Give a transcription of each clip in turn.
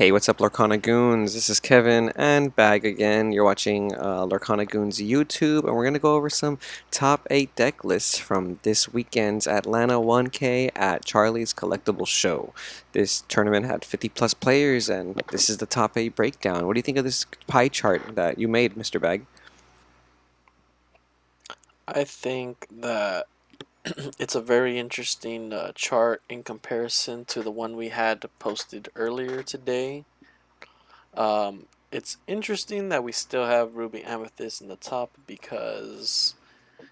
Hey, what's up, Lorcana Goons? This is Kevin and Bag again. You're watching Lorcana Goons YouTube, and we're going to go over some top 8 deck lists from this weekend's Atlanta 1K at Charlie's Collectible Show. This tournament had 50 plus players, and this is the top 8 breakdown. What do you think of this pie chart that you made, Mr. Bag? I think that it's a very interesting chart in comparison to the one we had posted earlier today. It's interesting that we still have Ruby Amethyst in the top because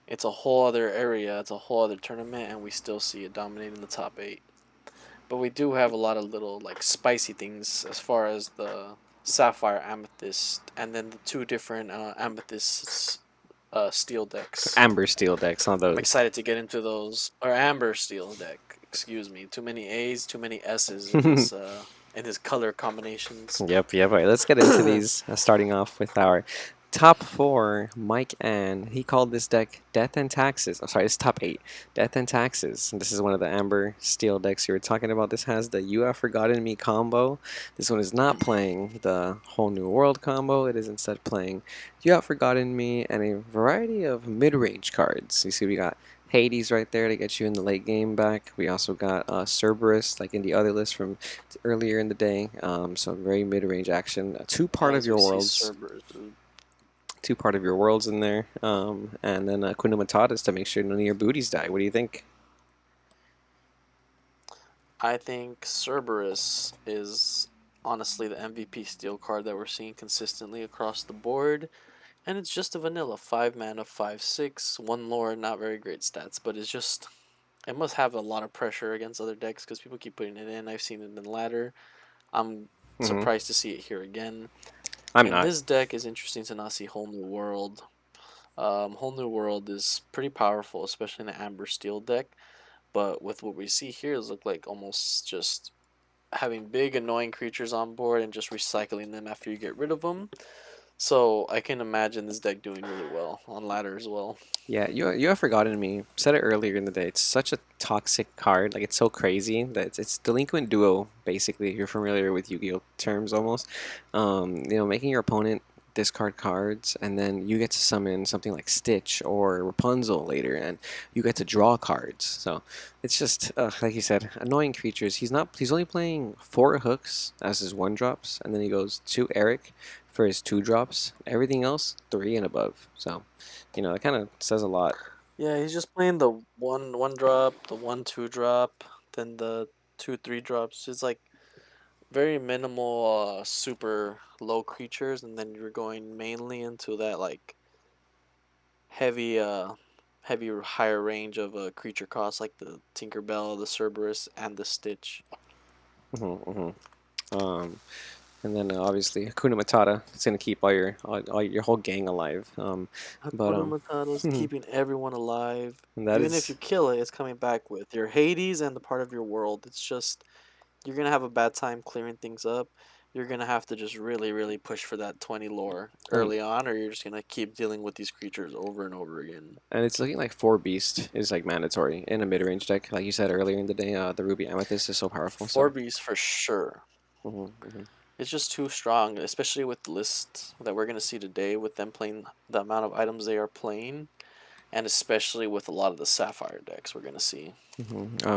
it's a whole other area, it's a whole other tournament, and we still see it dominating the top 8. But we do have a lot of little like spicy things as far as the sapphire amethyst and then the two different amethyst steel decks. Amber Steel decks, not I'm those. excited to get into those. Or amber steel deck. Excuse me. Too many A's, too many S's in his color combinations. Yep. All right, let's get into these. Starting off with our top 4, Mike Ann. He called this deck Death and Taxes. Oh, sorry, it's top 8, Death and Taxes. And this is one of the Amber Steel decks you were talking about. This has the You Have Forgotten Me combo. This one is not playing the Whole New World combo. It is instead playing You Have Forgotten Me and a variety of mid-range cards. You see, we got Hades right there to get you in the late game back. We also got Cerberus, like in the other list from earlier in the day. So very mid-range action. Two part of As your we see worlds. Cerberus, dude. Two part of your worlds in there. And then Kuna Matatas to make sure none of your booties die. What do you think? I think Cerberus is honestly the MVP steel card that we're seeing consistently across the board. And it's just a vanilla 5 mana, 5/6, 1 lore, not very great stats, but it's just. It must have a lot of pressure against other decks because people keep putting it in. I've seen it in ladder. I'm Hmm. surprised to see it here again. I'm And not. this deck is interesting to not see Whole New World. Whole New World is pretty powerful, especially in the Amber Steel deck. But with what we see here, is look like almost just having big annoying creatures on board and just recycling them after you get rid of them. So I can imagine this deck doing really well on ladder as well. Yeah, you have forgotten me. Said it earlier in the day. It's such a toxic card. Like it's so crazy that it's delinquent duo basically. If you're familiar with Yu-Gi-Oh terms, almost. Making your opponent discard cards, and then you get to summon something like Stitch or Rapunzel later, and you get to draw cards. So it's just like you said, annoying creatures. He's not. He's only playing 4 hooks as his 1 drops, and then he goes to Eric for his 2 drops. Everything else 3 and above. So. That kind of says a lot. Yeah, he's just playing the one drop, the 1/2 drop, then the 2/3 drops. It's like very minimal super low creatures, and then you're going mainly into that like heavy heavy higher range of creature costs like the Tinkerbell, the Cerberus, and the Stitch. Hmm. Um, and then obviously Hakuna Matata. It's gonna keep all your whole gang alive. But Hakuna Matata is and keeping everyone alive. that Even if you is kill it, it's coming back with your Hades and the part of your world. It's just you're gonna have a bad time clearing things up. You're gonna have to just really, really push for that 20 lore and early on, or you're just gonna keep dealing with these creatures over and over again. and it's looking like 4 Beast is like mandatory in a mid range deck, like you said earlier in the day. The Ruby Amethyst is so powerful. Four So. beasts for sure. Hmm. It's just too strong, especially with the list that we're gonna see today, with them playing the amount of items they are playing, and especially with a lot of the Sapphire decks we're gonna see.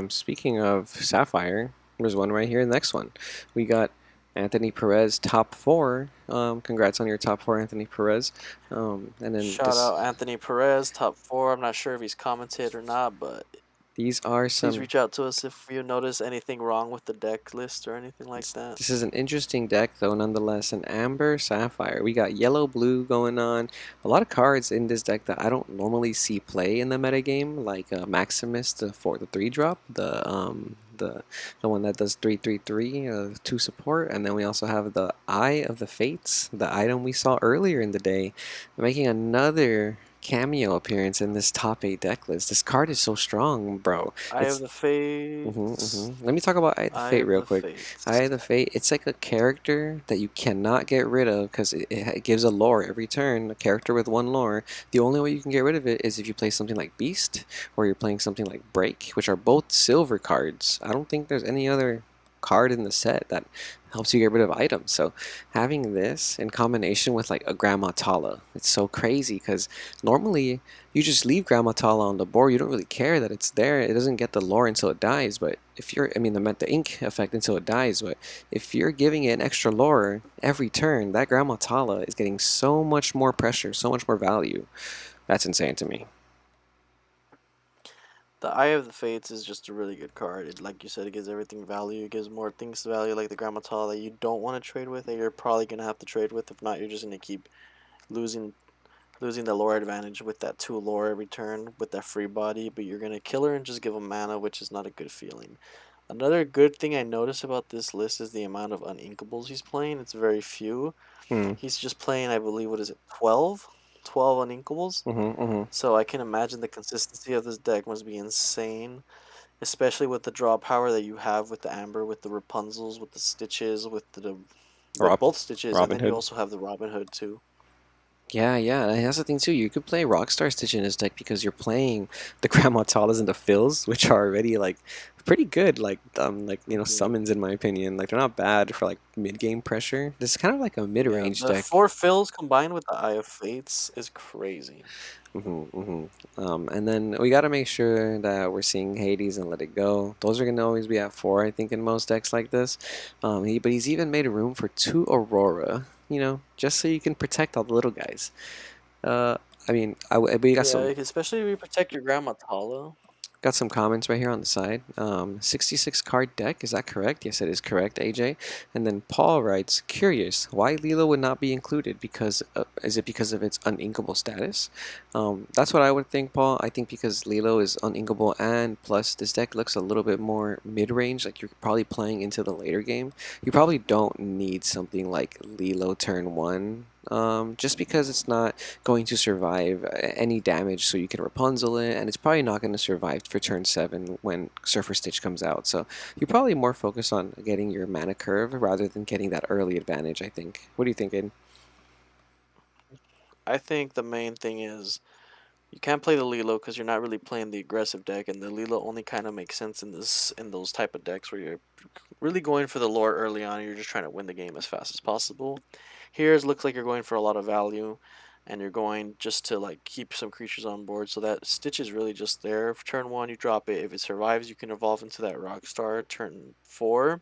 Speaking of Sapphire, there's one right here. The next one, we got Anthony Perez top 4. Congrats on your top 4, Anthony Perez. And then Shout this out Anthony Perez, top 4. I'm not sure if he's commented or not, but these are please some reach out to us if you notice anything wrong with the deck list or anything like This, that. this is an interesting deck, though, nonetheless. An Amber Sapphire. We got yellow blue going on. A lot of cards in this deck that I don't normally see play in the metagame, like Maximus, the 3 drop, the one that does 3/3/3, 2 support, and then we also have the Eye of the Fates, the item we saw earlier in the day, making another cameo appearance in this top 8 deck list. This card is so strong, bro. Eye of It's the Fates. Let me talk about Eye of the Eye Fate of real the quick. Eye Fates. of the Fate, it's like a character that you cannot get rid of because it gives a lore every turn, a character with 1 lore. The only way you can get rid of it is if you play something like Beast or you're playing something like Break, which are both silver cards. I don't think there's any other card in the set that helps you get rid of items. So having this in combination with like a Grandma Tala, it's so crazy because normally you just leave Grandma Tala on the board. You don't really care that it's there. It doesn't get the lore until it dies. But if you're, I mean, the ink effect until it dies. But if you're giving it an extra lore every turn, that Grandma Tala is getting so much more pressure, so much more value. That's insane to me. The Eye of the Fates is just a really good card. It, like you said, it gives everything value. It gives more things to value, like the Grammatal that you don't want to trade with, that you're probably gonna have to trade with. If not, you're just gonna keep losing losing the lore advantage with that 2 lore every turn with that free body. But you're gonna kill her and just give him mana, which is not a good feeling. Another good thing I noticed about this list is the amount of uninkables he's playing. It's very few. Hmm. He's just playing, I believe, what is it, 12? 12 uninkables. Mm-hmm. So I can imagine the consistency of this deck must be insane, especially with the draw power that you have with the Amber, with the Rapunzels, with the Stitches, with Rob, both Stitches, and Robin then you Hood. also have the Robin Hood too. Yeah, yeah, and that's the thing too. You could play Rockstar Stitch in this deck because you're playing the Grandma Talas and the Fills, which are already like pretty good, like Mhm. summons in my opinion. Like they're not bad for like mid game pressure. This is kind of like a mid Yeah, range the deck. 4 fills combined with the Eye of Fates is crazy. And then we got to make sure that we're seeing Hades and Let It Go. Those are gonna always be at four, I think, in most decks like this. But he's even made room for two Aurora. Just so you can protect all the little guys. Uh, I mean, we got Yeah, some especially if you protect your Grandma Tala. comments right here on the side. 66 card deck, is that correct? Yes, it is correct, AJ. And then Paul writes, curious, why Lilo would not be included? Is it because of its uninkable status? That's what I would think, Paul. I think because Lilo is uninkable, and plus this deck looks a little bit more mid-range, like you're probably playing into the later game. You probably don't need something like Lilo turn one. Just because it's not going to survive any damage, so you can Rapunzel it, and it's probably not going to survive for turn 7 when Surfer Stitch comes out. So you're probably more focused on getting your mana curve rather than getting that early advantage, I think. What do you think, Aiden? I think the main thing is you can't play the Lilo because you're not really playing the aggressive deck, and the Lilo only kind of makes sense in those type of decks where you're really going for the lore early on. You're just trying to win the game as fast as possible. Here it looks like you're going for a lot of value, and you're going just to like keep some creatures on board. So that Stitch is really just there. For turn 1, you drop it. If it survives, you can evolve into that Rock Star. Turn 4,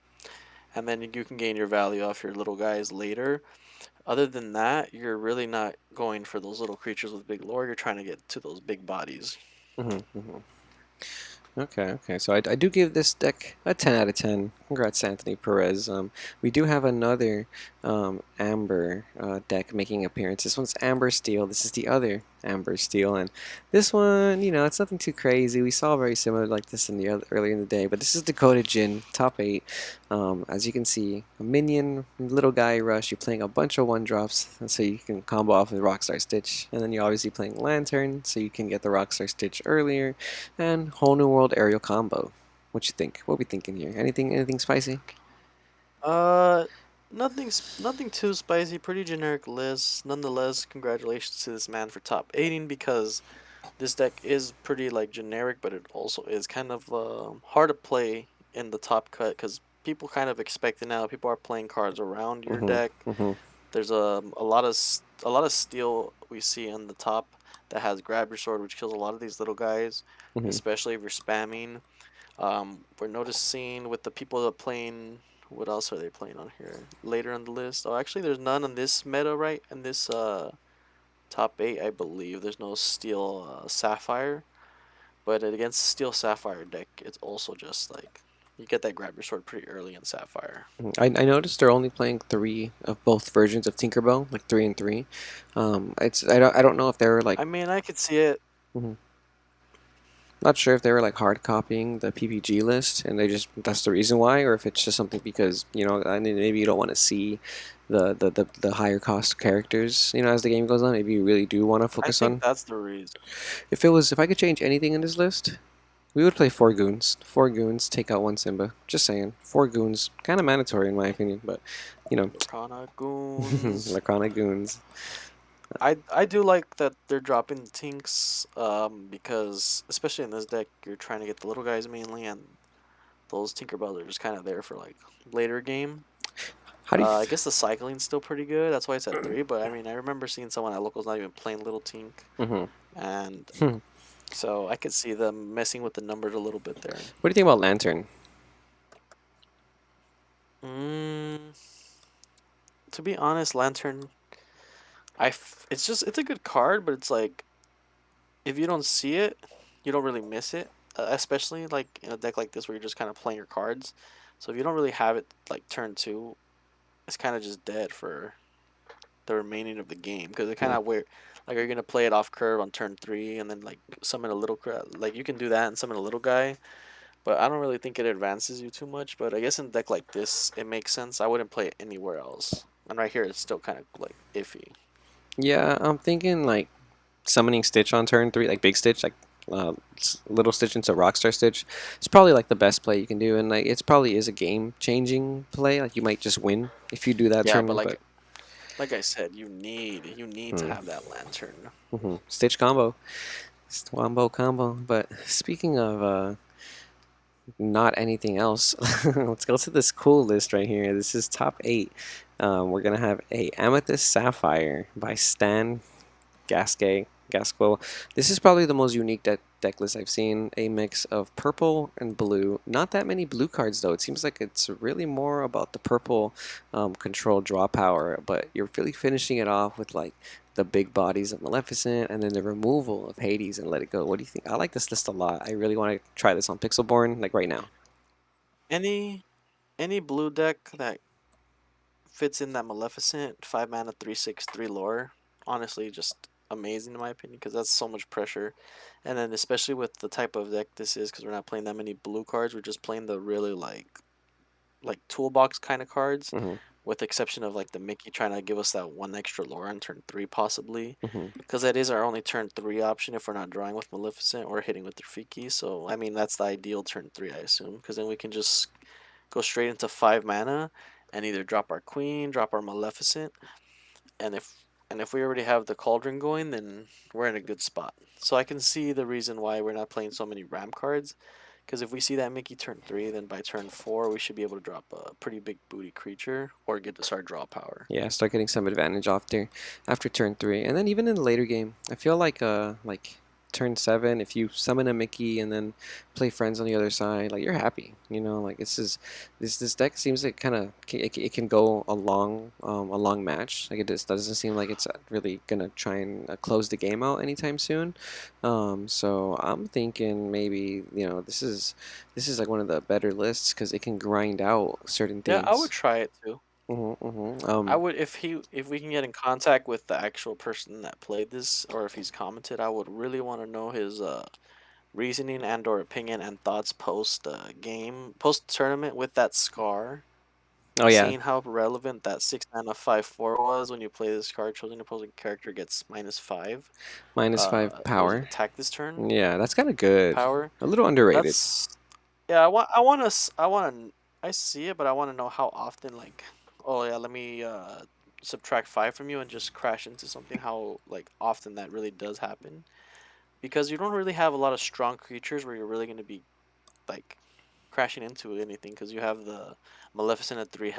and then you can gain your value off your little guys later. Other than that, you're really not going for those little creatures with big lore. You're trying to get to those big bodies. Mm-hmm. Okay, okay. So I do give this deck a 10 out of 10. Congrats, Anthony Perez. We do have another Amber deck making appearance. This one's Amber Steel. This is the other Amber Steel, and this one, it's nothing too crazy. We saw very similar like this in the earlier in the day, but this is Dakota Jin, top 8. As you can see, a minion, little guy rush. You're playing a bunch of one drops, and so you can combo off with Rockstar Stitch, and then you're obviously playing Lantern, so you can get the Rockstar Stitch earlier and whole new world aerial combo. What you think? What we thinking here? Anything spicy? Uh, nothing too spicy. Pretty generic list. Nonetheless, congratulations to this man for top 18 because this deck is pretty like generic, but it also is kind of hard to play in the top cut because people kind of expect it now. People are playing cards around your Mhm. deck. Mhm. There's a lot of steel we see on the top that has grab your sword, which kills a lot of these little guys, Mhm. especially if you're spamming. We're noticing with the people that are playing. What else are they playing on here? Later on the list. Oh, actually, there's none on this meta, right? In this top 8, I believe. There's no steel sapphire, but against steel sapphire deck, it's also just like you get that grab your sword pretty early in sapphire. I noticed they're only playing three of both versions of Tinkerbell, like 3 and 3. I don't know if they were like. I mean, I could see it. Mhm. Not sure if they were like hard copying the PPG list, and that's the reason why, or if it's just something because I mean, maybe you don't want to see the higher cost characters, as the game goes on. Maybe you really do want to I focus think on. that's the reason. If I could change anything in this list, we would play four goons. Four goons, take out one Simba. Just saying. Four goons, kind of mandatory in my opinion, but you know, Lorcana goons. Lacrana goons. I do like that they're dropping the tinks, because especially in this deck, you're trying to get the little guys mainly, and those Tinkerbells are just kind of there for like later game. How do you? I guess the cycling's still pretty good. That's why it's at 3. But I mean, I remember seeing someone at locals not even playing Little Tink, Mm-hmm. and Hmm. so I could see them messing with the numbers a little bit there. What do you think about Lantern? Mm, to be honest, Lantern, it's a good card, but it's like if you don't see it, you don't really miss it. Especially like in a deck like this where you're just kind of playing your cards. So if you don't really have it like turn 2, it's kind of just dead for the remaining of the game because it kind Hmm. of weird. Like, are you gonna play it off curve on turn 3 and then like summon a little like you can do that and summon a little guy, but I don't really think it advances you too much. But I guess in a deck like this, it makes sense. I wouldn't play it anywhere else. And right here, it's still kind of like iffy. Yeah, I'm thinking like summoning Stitch on turn 3, like big Stitch, like little Stitch into Rockstar Stitch. It's probably like the best play you can do, and like it's probably is a game-changing play. Like you might just win if you do that Yeah, but turn, but like I said, you need to hmm. have that lantern. Stitch combo, Wombo combo. But speaking of not anything else, let's go to this cool list right here. This is top 8. We're gonna have a Amethyst Sapphire by Stan Gasquo. This is probably the most unique deck list I've seen. A mix of purple and blue. Not that many blue cards though. It seems like it's really more about the purple control draw power, but you're really finishing it off with like the big bodies of Maleficent and then the removal of Hades and Let It Go. What do you think? I like this list a lot. I really want to try this on Pixelborn like right now. Any any blue deck that fits in that Maleficent 5 mana 3/6 3 lore, honestly, just amazing in my opinion because that's so much pressure. And then especially with the type of deck this is, because we're not playing that many blue cards, we're just playing the really like toolbox kind of cards, Hmm. with the exception of like the Mickey trying to give us that one extra lore on turn 3 possibly, Hmm. because that is our only turn 3 option if we're not drawing with Maleficent or hitting with Rafiki. So I mean that's the ideal turn 3, I assume, because then we can just go straight into 5 mana and either drop our Queen, drop our Maleficent, and if we already have the Cauldron going, then we're in a good spot. So I can see the reason why we're not playing so many Ram cards, because if we see that Mickey turn 3, then by turn 4 we should be able to drop a pretty big booty creature or get to start draw power. Yeah, start getting some advantage off there after turn 3, and then even in the later game, I feel like turn 7, if you summon a Mickey and then play friends on the other side, like you're happy, you know. Like this deck seems like kind of it can go a long match. Like it just doesn't seem like it's really gonna try and close the game out anytime soon. So I'm thinking maybe this is like one of the better lists because it can grind out certain Yeah, I would things. try it too. I would, if we can get in contact with the actual person that played this, or if he's commented, I would really want to know his reasoning and or opinion and thoughts post game, post tournament with that scar. Oh yeah, Seeing how relevant that 6 mana 5/4 was when you play this card, chosen opposing character gets -5. -5 What was it? power. Attack this turn Yeah, that's kind of good. power. A little underrated. That's yeah. I want to. I see it, but I want to know how often. Like, oh yeah, let me subtract 5 from you and just crash into something. How like often that really does happen, because you don't really have a lot of strong creatures where you're really going to be like crashing into anything, because you have the Maleficent at 3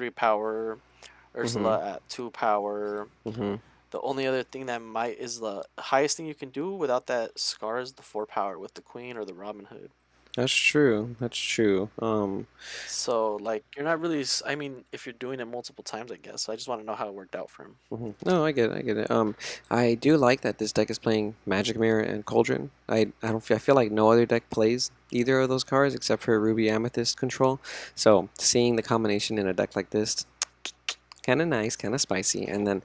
power, Mhm. Ursula at 2 power. Mhm. The only other thing that might is the highest thing you can do without that scar is the 4 power with the Queen or the Robin Hood. That's true. That's true. So like you're not really. I mean, if you're doing it multiple times, I guess. So I just want to know how it worked out for him. No, I get it. I get it. I do like that this deck is playing Magic Mirror and Cauldron. I don't feel I feel like no other deck plays either of those cards except for Ruby Amethyst control. So seeing the combination in a deck like this, kind of nice, kind of spicy. And then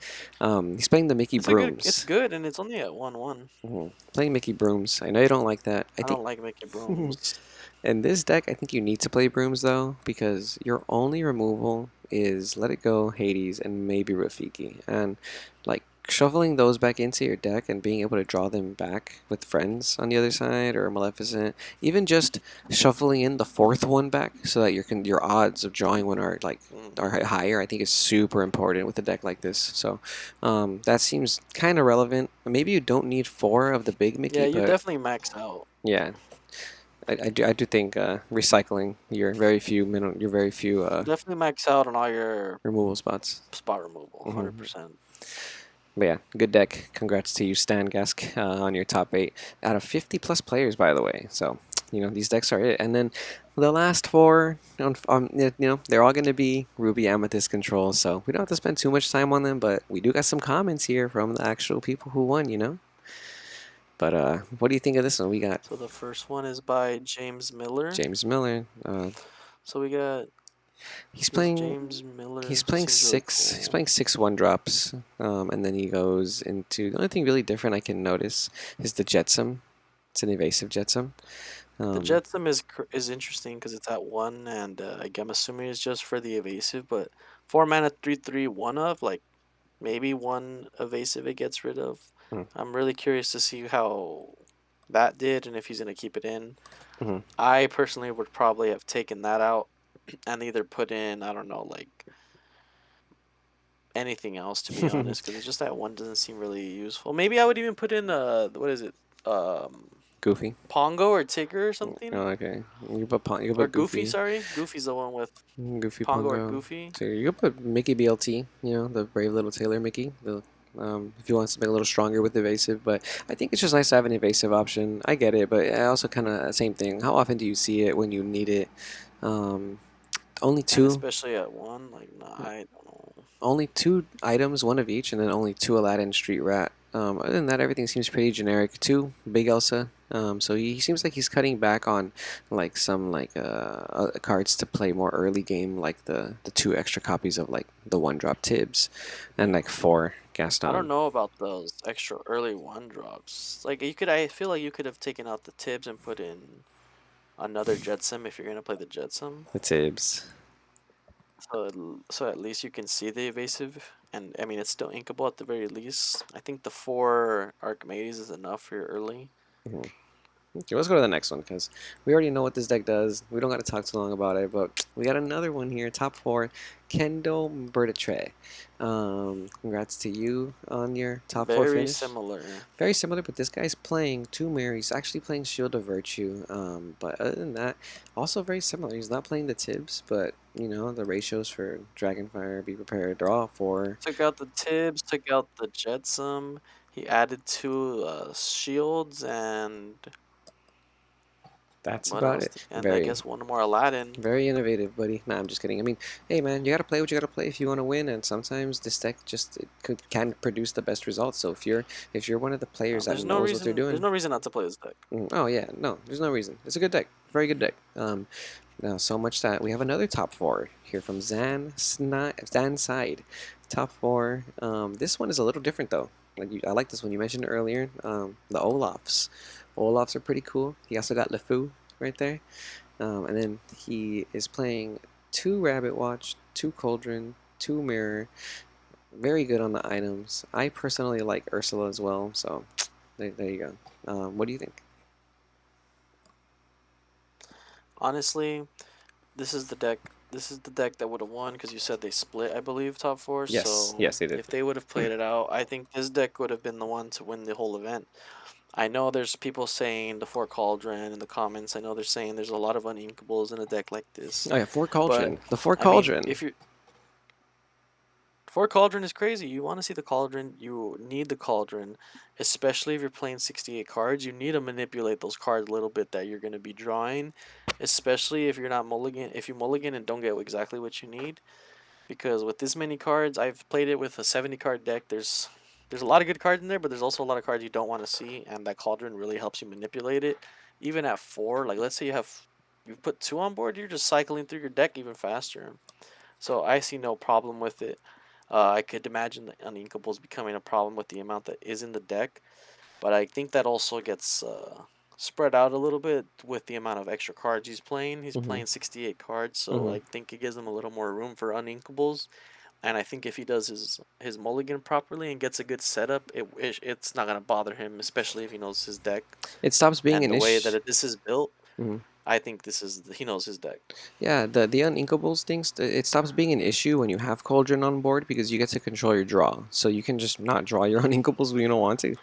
he's playing the Mickey It's Brooms. good, and it's only at 1/1. Playing Mickey Brooms. I know you don't like that. I I think don't like making brooms. in this deck, I think you need to play Brooms though, because your only removal is Let It Go, Hades, and maybe Rafiki. And like shuffling those back into your deck and being able to draw them back with friends on the other side or Maleficent, even just shuffling in the fourth one back so that your odds of drawing one are like Mm. are higher, I think is super important with a deck like this. So that seems kind of relevant. Maybe you don't need four of the big Yeah, Mickey, you but definitely max out. yeah, I do think recycling your very few Definitely max out on all your removal spots. spot removal, Hmm 100%. But yeah, good deck. Congrats to you, Stan Gask, on your top 8 out of 50 plus players, by the way. So, these decks are it. And then the last four, they're all going to be Ruby Amethyst controls. So we don't have to spend too much time on them, but we do got some comments here from the actual people who won. But what do you think of this one? We got So the first one is by James Miller. James Miller. So we got He's this playing. James He's Miller. playing Seems really six. He's cool. playing six one drops, and then he goes into the only thing really different I can notice is the Jetsam. It's an evasive Jetsam. The Um, Jetsam is interesting because it's at 1, and I'm assuming it's just for the evasive, but 4 mana 3/3 1 of, like, maybe one evasive it gets rid of. mm, I'm really curious to see how that did and if he's going to keep it in. mhm. I personally would probably have taken that out and either put in, I don't know, like anything else, to be honest, because it's just that one doesn't seem really useful. Maybe I would even put in, what is it? Um, Goofy. Pongo or Tigger or Oh, something? okay. You can Or put Goofy, Goofy. sorry. Goofy's the one with Goofy Pongo or Pongo. Goofy. So you can put Mickey BLT. The brave little tailor Mickey. If you want something a little stronger with evasive, but I think it's just nice to have an evasive option. I get it, but I also kind of same thing. How often do you see it when you need it? Um, only And two. especially at 1, like, nah, I don't know. Only two items, one of each, and then only two Aladdin Street Rat. Other than that, everything seems pretty generic. Two Big Elsa. So he seems like he's cutting back on like some cards to play more early game, like the two extra copies of like the one drop Tibbs, and like four I don't Gaston. know about those extra early 1 drops. Like, I feel like you could have taken out the Tibbs and put in another Jetsam if you're going to play the Jetsam. The Tibbs. So at least you can see the evasive, and I mean it's still inkable at the very least. I think the 4 Archimedes is enough for your early. Mhm. Okay, let's go to the next one because we already know what this deck does. We don't got to talk too long about it, but we got another one here. Top 4, Kendall Bertitre. Congrats to you on your top 4 Very finish. similar. Very similar, but this guy's playing two mirror. He's actually playing Shield of Virtue. But other than that, also very similar. He's not playing the Tibbs, but the ratios for Dragonfire, Be Prepared, Draw 4. Took out the Tibbs, took out the Jetsam. He added 2 shields and That's what about else? it. And I guess one more Aladdin. Very innovative, buddy. Nah, I'm just kidding. I mean, hey man, you gotta play what you gotta play if you want to win, and sometimes this deck just can produce the best results. So if you're one of the players that There's no knows what they're reason. There's doing, no reason not to play this deck. oh yeah, no, there's no reason. It's a good deck, very good deck. Now so much that we have another top 4 here from Zan Side, top 4. This one is a little different though. I like this one. You mentioned it earlier. The Olafs. Olafs are pretty cool. He also got LeFou right there. And then he is playing two Rabbit Watch, two Cauldron, two Mirror. Very good on the items. I personally like Ursula as well, so there you go. What do you think? Honestly, this is the deck. This is the deck that would have won because you said they split, I believe, top 4. Yes, So yes, they did. if they would have played it out, I think this deck would have been the one to win the whole event. I know there's people saying the 4 Cauldron in the comments. I know they're saying there's a lot of uninkables in a deck like this. Oh yeah, four But Cauldron. The four I mean, Cauldron. if you 4 Cauldron is crazy. You want to see the Cauldron, you need the Cauldron, especially if you're playing 68 cards. You need to manipulate those cards a little bit that you're going to be drawing, especially if you're not mulligan. If you mulligan and don't get exactly what you need, because with this many cards, I've played it with a 70 card deck. There's a lot of good cards in there, but there's also a lot of cards you don't want to see, and that Cauldron really helps you manipulate it. Even at 4, like let's say you put 2 on board, you're just cycling through your deck even faster. So I see no problem with it. I could imagine the uninkables becoming a problem with the amount that is in the deck, but I think that also gets spread out a little bit with the amount of extra cards he's playing. He's Mm-hmm. playing 68 cards, so Mm-hmm. I think it gives him a little more room for uninkables. And I think if he does his mulligan properly and gets a good setup, it's not gonna bother him, especially if he knows his deck It stops being and an the way issue. that this is built. Mm-hmm. I think he knows his deck. Yeah, the uninkables things, it stops being an issue when you have Cauldron on board because you get to control your draw. So you can just not draw your uninkables when you don't want to,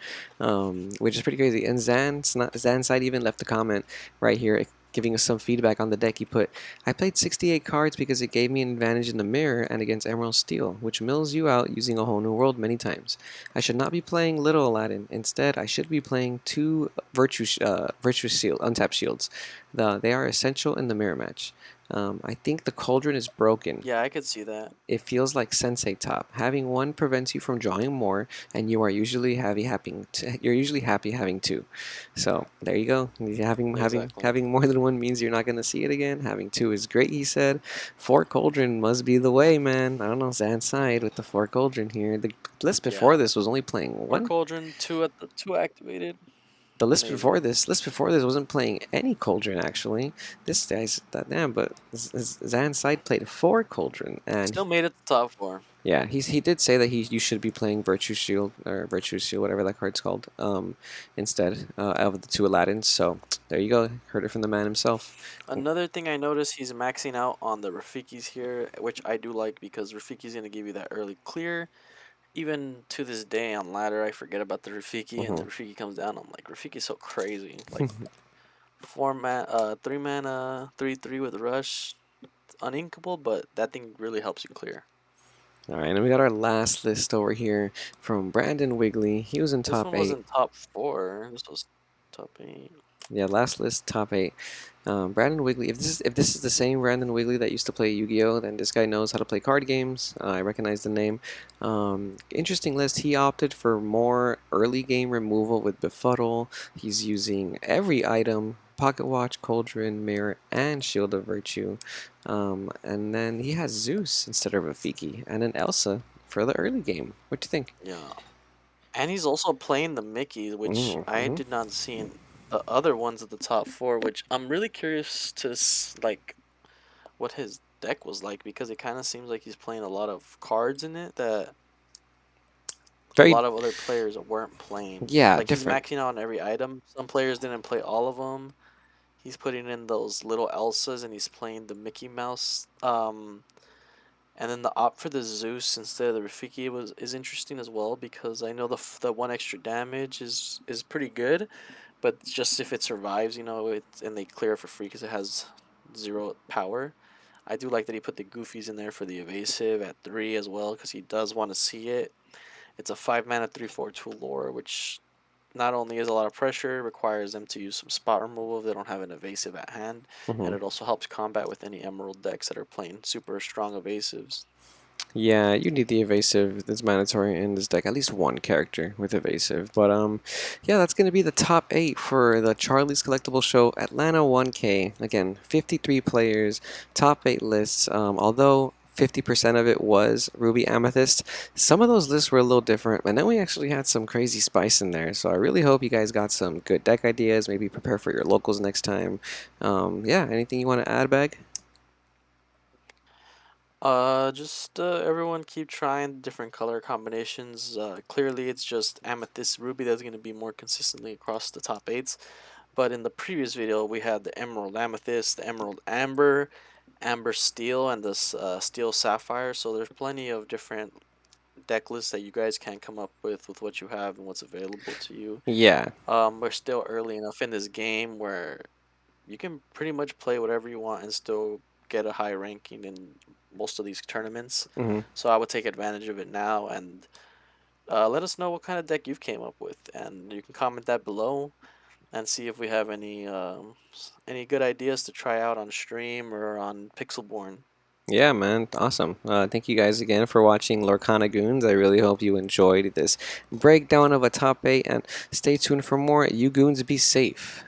which is pretty crazy. And Zan's side even left a comment right here giving us some feedback on the deck. He put, I played 68 cards because it gave me an advantage in the mirror and against Emerald Steel, which mills you out using a whole new world many times. I should not be playing Little Aladdin. Instead, I should be playing two Virtue Shield, Untapped Shields. They are essential in the mirror match. I think the cauldron is broken. Yeah, I could see that. It feels like Sensei Top. Having one prevents you from drawing more, and you are usually you're usually happy having two. So there you go. Exactly. Having more than one means you're not gonna see it again. Having two is great, he said. Four cauldron must be the way, man. I don't know, Zan's side with the four cauldron here. The list before Yeah. this was only playing Or one. Cauldron, two activated. The Amazing. list before this wasn't playing any Cauldron actually. This guy's that damn, but Zan's side played four Cauldron, and Still made it to top four. yeah, he did say that you should be playing Virtue Shield, whatever that card's called, instead of the two Aladdins. So there you go, heard it from the man himself. Another thing I noticed, he's maxing out on the Rafikis here, which I do like because Rafiki's going to give you that early clear. Even to this day on ladder, I forget about the Rafiki, and the Hmm. Rafiki comes down. I'm like, Rafiki's so crazy. Like 3 mana, 3/3 with rush, uninkable, but that thing really helps you clear. All right, and we got our last list over here from Brandon Wigley. He was in This top one eight. wasn't top four. This was top 8. Yeah, last list, top eight. Brandon Wigley. If this is the same Brandon Wigley that used to play Yu-Gi-Oh, then this guy knows how to play card games. I recognize the name. Interesting list. He opted for more early game removal with Befuddle. He's using every item: Pocket Watch, Cauldron, Mirror, and Shield of Virtue. And then he has Zeus instead of Rafiki, and an Elsa for the early game. What do you think? Yeah. And he's also playing the Mickey, which I Mm-hmm. did not see in the other ones at the top four, which I'm really curious to like what his deck was like because it kind of seems like he's playing a lot of cards in it that a Very, lot of other players weren't playing. yeah, Like he's different. maxing out on every item. Some players didn't play all of them. He's putting in those little Elsas and he's playing the Mickey Mouse. And then the opt for the Zeus instead of the Rafiki is interesting as well because I know the one extra damage is pretty good, but just if it survives, and they clear it for free because it has 0 power. I do like that he put the Goofies in there for the evasive at 3 as well because he does want to see it. It's a 5 mana 3/4 lore, which not only is a lot of pressure, requires them to use some spot removal if they don't have an evasive at hand, Mm-hmm. and it also helps combat with any emerald decks that are playing super strong evasives. Yeah, you need the evasive. It's mandatory in this deck. At least one character with evasive. But yeah, that's gonna be the top eight for the Charlie's Collectible Show Atlanta 1K. Again, 53 players, top eight lists. Although 50% of it was Ruby Amethyst, some of those lists were a little different, and then we actually had some crazy spice in there. So I really hope you guys got some good deck ideas. Maybe prepare for your locals next time. Yeah, anything you want to add, Bag? Just everyone keep trying different color combinations. Clearly, it's just Amethyst Ruby that's going to be more consistently across the top eights. But in the previous video, we had the Emerald Amethyst, the Emerald Amber, Amber Steel, and this Steel Sapphire. So there's plenty of different deck lists that you guys can come up with what you have and what's available to you. Yeah. We're still early enough in this game where you can pretty much play whatever you want and still get a high ranking in most of these tournaments. Hmm. So I would take advantage of it now and let us know what kind of deck you've came up with, and you can comment that below and see if we have any good ideas to try out on stream or on Pixelborn. Yeah, man, awesome. Thank you guys again for watching Lorcana Goons. I really hope you enjoyed this breakdown of a top 8, and stay tuned for more. You Goons be safe.